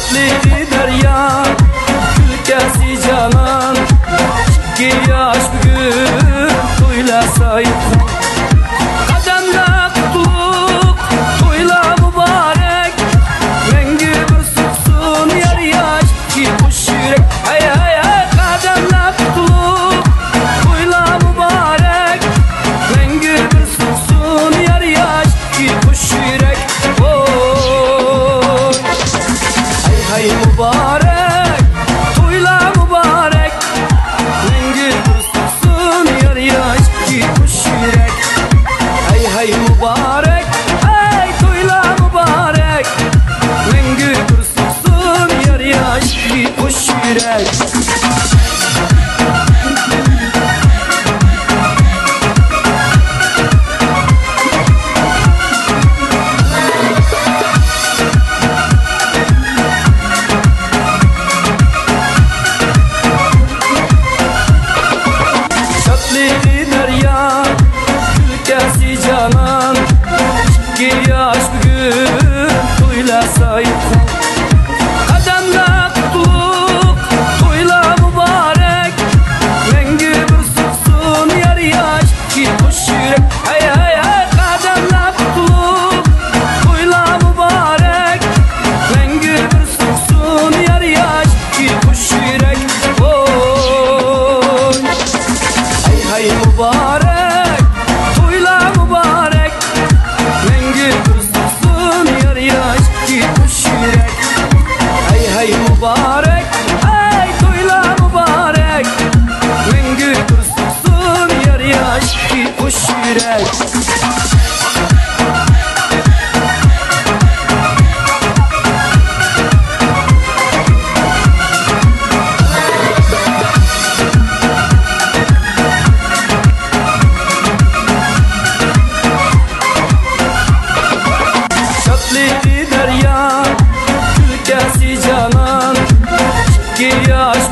Tatlı derya, ülkesi canan, ki yaş bugün toyla sahip. Kademle kutluluk, toyla mübarek, rengi bir sussun yar yaş ki kuş yürek. Hey hey hey, kademle kutluluk, toyla mübarek, rengi bir sussun yar yaş ki kuş yürek. Oy, hey hey mübarek, toyla mübarek, rengi bir sussun yar yaş ki kuş yürek. Hey hey mübarek, hey toyla mübarek, rengi bir sussun yar yaş ki kuş yürek. Tatlı derya, ülkesi canan, ki yaş bugün toyla sahip. Kademle kutluluk, toyla mübarek, rengi bir sussun yar yaş ki kuş yürek. Hey hey hey, kademle kutluluk, toyla mübarek, rengi bir sussun yar yaş ki kuş yürek. Oy, hey hey mübarek, toyla mübarek, rengi bir sussun yar yaş ki kuş yürek. Hey hey mübarek, hey toyla mübarek, rengi bir sussun yar yaş ki kuş yürek. Tatlı derya, ülkesi canan, ki yaş